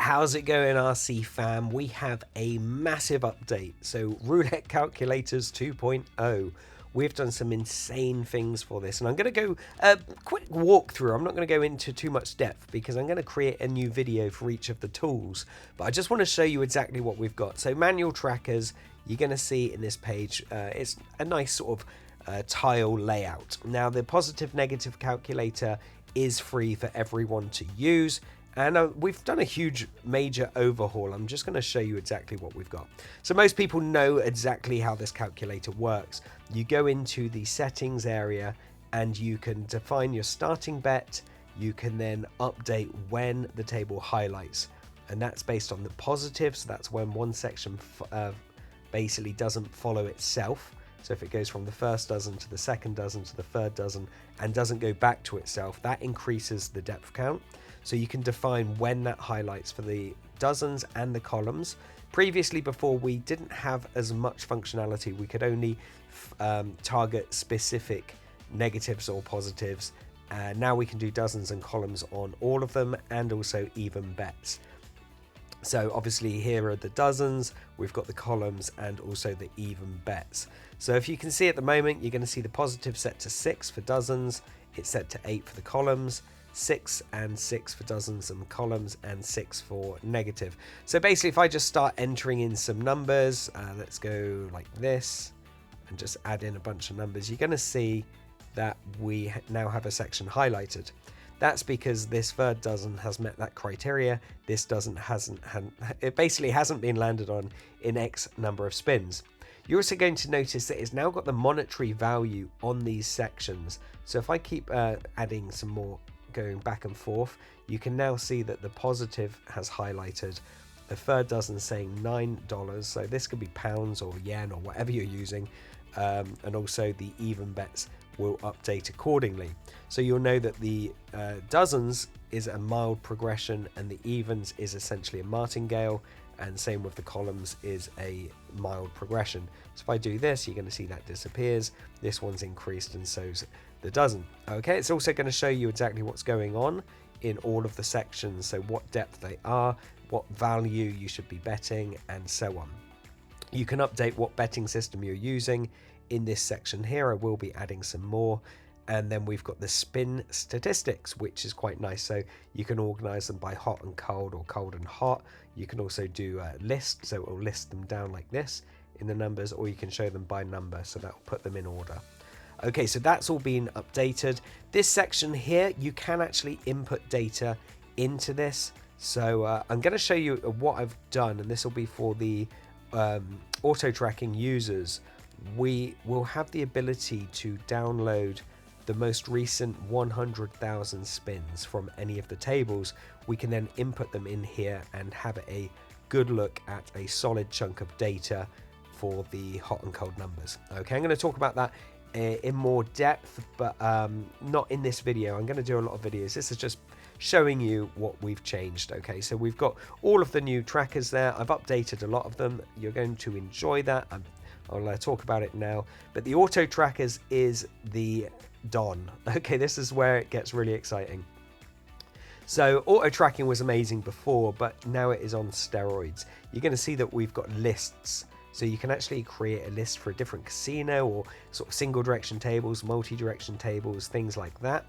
How's it going, RC fam? We have a massive update. So Roulette Calculators 2.0. We've done some insane things for this, and I'm going to go a quick walkthrough. I'm not going to go into too much depth because I'm going to create a new video for each of the tools, but I just want to show you exactly what we've got. So manual trackers, you're going to see in this page, it's a nice sort of tile layout. Now the positive negative calculator is free for everyone to use. And we've done a huge major overhaul. I'm just going to show you exactly what we've got. So most people know exactly how this calculator works. You go into the settings area and you can define your starting bet. You can then update when the table highlights. And that's based on the positives. So that's when one section basically doesn't follow itself. So if it goes from the first dozen to the second dozen to the third dozen and doesn't go back to itself, that increases the depth count. So you can define when that highlights for the dozens and the columns. Previously, before, we didn't have as much functionality. We could only target specific negatives or positives. Now we can do dozens and columns on all of them, and also even bets. So obviously here are the dozens, we've got the columns and also the even bets. So if you can see at the moment, you're going to see the positive set to 6 for dozens, it's set to 8 for the columns, 6 and 6 for dozens and columns, and 6 for negative. So basically if I just start entering in some numbers, let's go like this and just add in a bunch of numbers, you're going to see that we now have a section highlighted. That's because this third dozen has met that criteria. This dozen it basically hasn't been landed on in X number of spins. You're also going to notice that it's now got the monetary value on these sections. So if I keep adding some more, going back and forth, you can now see that the positive has highlighted, the third dozen saying $9, so this could be pounds or yen or whatever you're using, and also the even bets will update accordingly. So you'll know that the dozens is a mild progression and the evens is essentially a martingale, and same with the columns is a mild progression. So if I do this, you're going to see that disappears, this one's increased, and so's the dozen. Okay, it's also going to show you exactly what's going on in all of the sections, so what depth they are, what value you should be betting, and so on. You can update what betting system you're using in this section here. I will be adding some more. And then we've got the spin statistics, which is quite nice. So you can organize them by hot and cold or cold and hot. You can also do a list, so it will list them down like this in the numbers, or you can show them by number, so that will put them in order. Okay, so that's all been updated. This section here, you can actually input data into this. So I'm going to show you what I've done, and this will be for the auto tracking users. We will have the ability to download the most recent 100,000 spins from any of the tables. We can then input them in here and have a good look at a solid chunk of data for the hot and cold numbers. Okay, I'm going to talk about that in more depth, but not in this video. I'm going to do a lot of videos. This is just showing you what we've changed. Okay, so we've got all of the new trackers there. I've updated a lot of them. You're going to enjoy that. I'll talk about it now, but the auto trackers is the Don. Okay, this is where it gets really exciting. So auto tracking was amazing before, but now it is on steroids. You're going to see that we've got lists, so you can actually create a list for a different casino, or sort of single direction tables, multi-direction tables, things like that.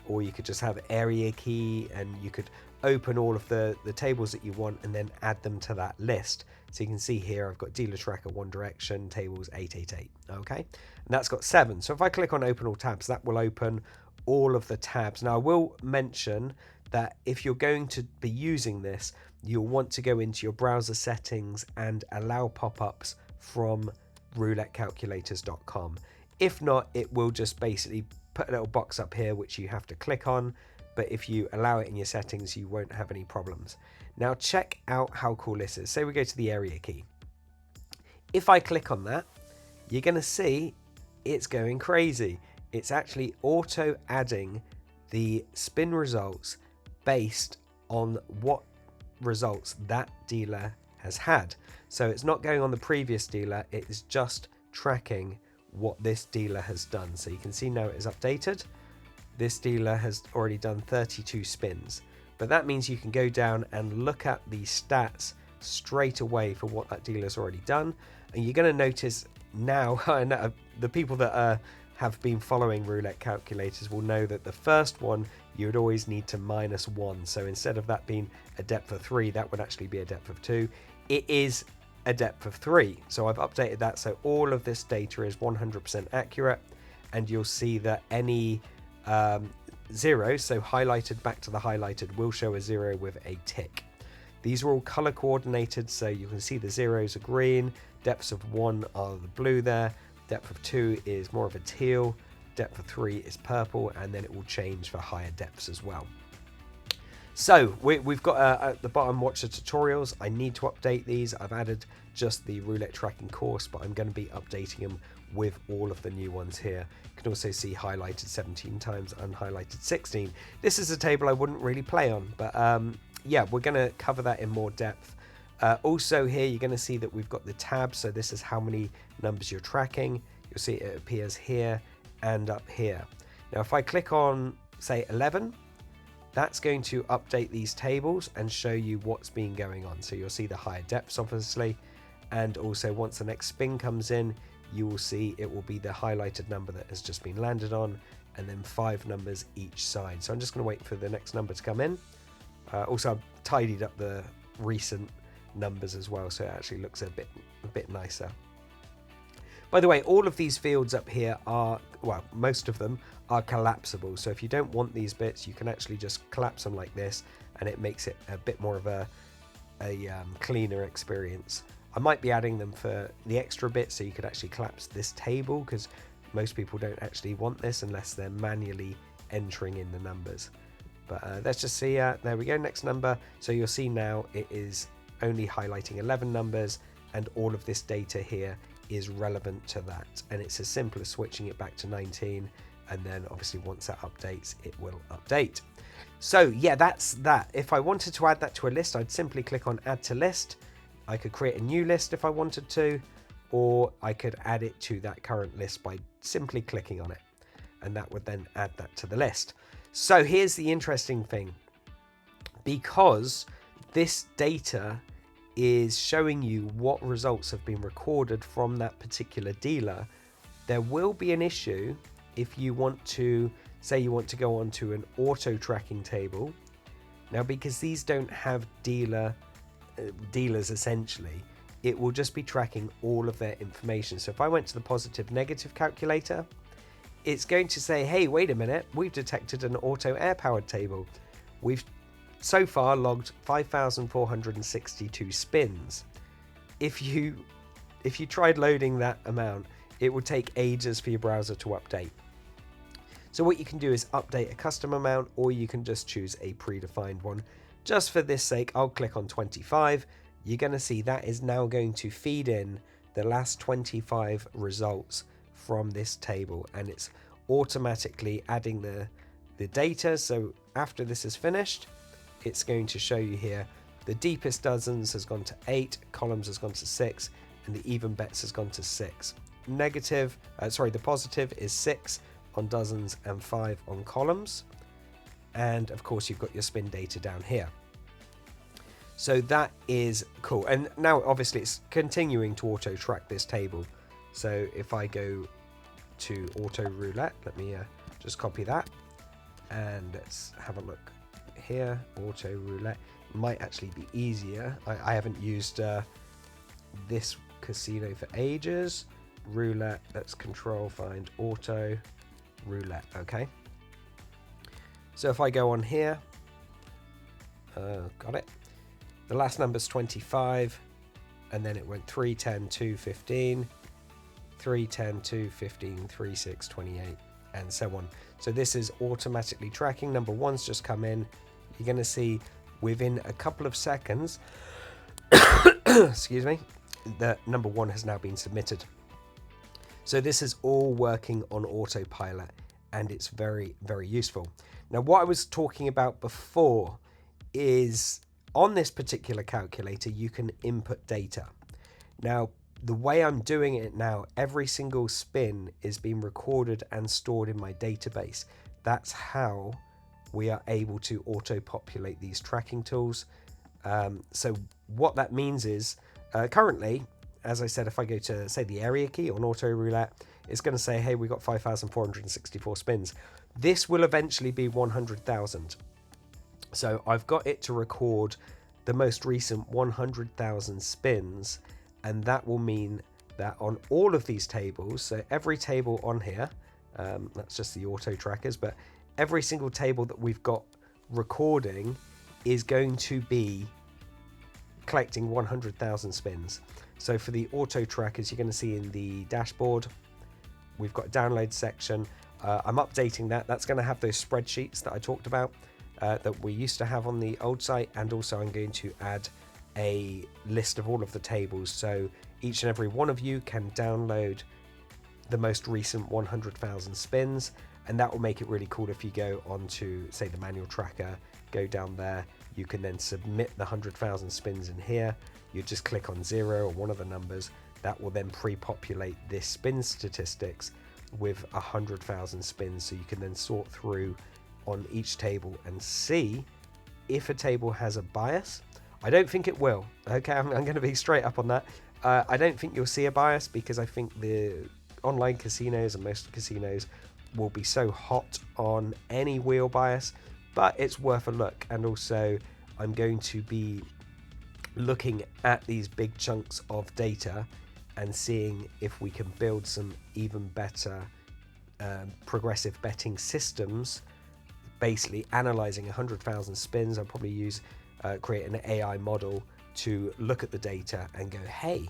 Or you could just have area key and you could open all of the tables that you want and then add them to that list. So you can see here I've got dealer tracker, one direction, tables 888. Okay, and that's got 7. So if I click on open all tabs, that will open all of the tabs. Now I will mention that if you're going to be using this, you'll want to go into your browser settings and allow pop-ups from roulettecalculators.com. If not, it will just basically put a little box up here which you have to click on, but if you allow it in your settings, you won't have any problems. Now check out how cool this is. Say we go to the area key. If I click on that, you're going to see it's going crazy. It's actually auto adding the spin results based on what results that dealer has had. So it's not going on the previous dealer, it is just tracking what this dealer has done. So you can see now it is updated. This dealer has already done 32 spins. but that means you can go down and look at the stats straight away for what that dealer's already done. And you're going to notice now, the people that have been following Roulette Calculators will know that the first one you would always need to -1. So instead of that being a depth of 3, that would actually be a depth of 2. It is a depth of 3. So I've updated that so all of this data is 100% accurate, and you'll see that any zeros, so highlighted back to the highlighted, will show a 0 with a tick. These are all color coordinated, so you can see the zeros are green, depths of 1 are the blue there, depth of 2 is more of a teal, depth of 3 is purple, and then it will change for higher depths as well. So we've got at the bottom, watch the tutorials. I need to update these. I've added just the roulette tracking course, but I'm going to be updating them with all of the new ones here. You can also see highlighted 17 times, unhighlighted 16. This is a table I wouldn't really play on, but yeah, we're going to cover that in more depth. Also here, you're going to see that we've got the tab. So this is how many numbers you're tracking. You'll see it appears here and up here. Now, if I click on, say, 11, that's going to update these tables and show you what's been going on. So you'll see the higher depths, obviously. And also once the next spin comes in, you will see it will be the highlighted number that has just been landed on, and then 5 numbers each side. So I'm just going to wait for the next number to come in. Also, I've tidied up the recent numbers as well, so it actually looks a bit nicer. By the way, all of these fields up here are, well, most of them are collapsible. So if you don't want these bits, you can actually just collapse them like this, and it makes it a bit more of a cleaner experience. I might be adding them for the extra bit, so you could actually collapse this table, because most people don't actually want this unless they're manually entering in the numbers. But let's just see, there we go, next number. So you'll see now it is only highlighting 11 numbers, and all of this data here is relevant to that. And it's as simple as switching it back to 19, and then obviously once that updates, it will update. So yeah, that's that. If I wanted to add that to a list, I'd simply click on add to list. I could create a new list if I wanted to, or I could add it to that current list by simply clicking on it, and that would then add that to the list. So here's the interesting thing. Because this data is showing you what results have been recorded from that particular dealer, there will be an issue if you want to, say you want to go onto an auto tracking table. Now, because these don't have dealers essentially, it will just be tracking all of their information. So if I went to the positive negative calculator, it's going to say, hey, wait a minute, we've detected an auto air powered table. We've so far logged 5,462 spins. If you tried loading that amount, it would take ages for your browser to update. So what you can do is update a custom amount, or you can just choose a predefined one. Just for this sake, I'll click on 25. You're going to see that is now going to feed in the last 25 results from this table, and it's automatically adding the data. So after this is finished, it's going to show you here the deepest dozens has gone to 8, columns has gone to 6, and the even bets has gone to 6. The positive is 6 on dozens and 5 on columns. And of course, you've got your spin data down here. So that is cool. And now obviously it's continuing to auto track this table. So if I go to auto roulette, let me just copy that, and let's have a look here. Auto roulette might actually be easier. I haven't used this casino for ages. Roulette, let's control find auto roulette. Okay, so if I go on here, got it, the last number's 25, and then it went 3, 10, 2, 15, 3, 10, 2, 15, 3, 6, 28, and so on. So this is automatically tracking. Number 1's just come in. You're going to see within a couple of seconds, excuse me, that number 1 has now been submitted. So this is all working on autopilot, and it's very, very useful. Now, what I was talking about before is on this particular calculator, you can input data. Now, the way I'm doing it now, every single spin is being recorded and stored in my database. That's how we are able to auto-populate these tracking tools. So what that means is currently, as I said, if I go to, say, the area key on auto roulette, it's going to say, hey, we got 5,464 spins. This will eventually be 100,000. So I've got it to record the most recent 100,000 spins, and that will mean that on all of these tables, so every table on here, that's just the auto trackers, but every single table that we've got recording is going to be collecting 100,000 spins. So for the auto trackers, you're going to see in the dashboard, we've got a download section. I'm updating that. That's going to have those spreadsheets that I talked about that we used to have on the old site, and also I'm going to add a list of all of the tables, so each and every one of you can download the most recent 100,000 spins, and that will make it really cool. If you go onto, say, the manual tracker, go down there, you can then submit the 100,000 spins in here. You just click on 0 or one of the numbers. That will then pre-populate this spin statistics with 100,000 spins, so you can then sort through on each table and see if a table has a bias. I don't think it will. Okay, I'm going to be straight up on that. I don't think you'll see a bias, because I think the online casinos and most casinos will be so hot on any wheel bias, but it's worth a look. And also I'm going to be looking at these big chunks of data and seeing if we can build some even better progressive betting systems, basically analyzing 100,000 spins. I'll probably use create an AI model to look at the data and go, hey,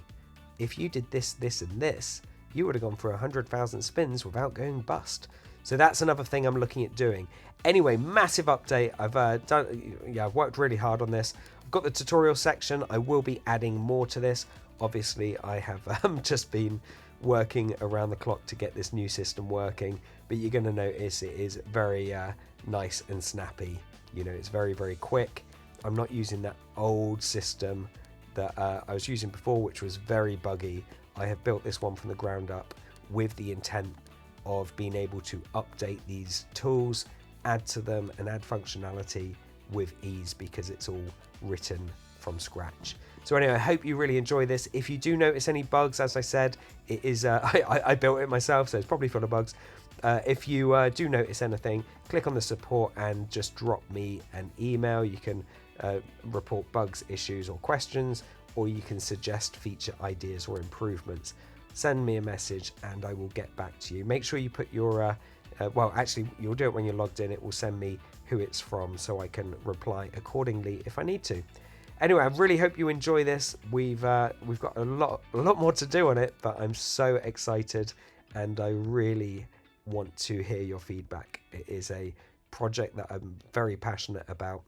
if you did this, this, and this, you would have gone for 100,000 spins without going bust. So that's another thing I'm looking at doing. Anyway, massive update. I've worked really hard on this. I've got the tutorial section. I will be adding more to this. Obviously, I have just been working around the clock to get this new system working, but you're going to notice it is very nice and snappy. You know, it's very, very quick. I'm not using that old system that I was using before, which was very buggy. I have built this one from the ground up with the intent of being able to update these tools, add to them, and add functionality with ease, because it's all written from scratch. So anyway, I hope you really enjoy this. If you do notice any bugs, as I said, it is I built it myself, so it's probably full of bugs. If you do notice anything, click on the support and just drop me an email. You can report bugs, issues, or questions, or you can suggest feature ideas or improvements. Send me a message and I will get back to you. Make sure you put your well, actually, you'll do it when you're logged in. It will send me who it's from, so I can reply accordingly if I need to. Anyway, I really hope you enjoy this. We've got a lot more to do on it, but I'm so excited, and I really want to hear your feedback. It is a project that I'm very passionate about,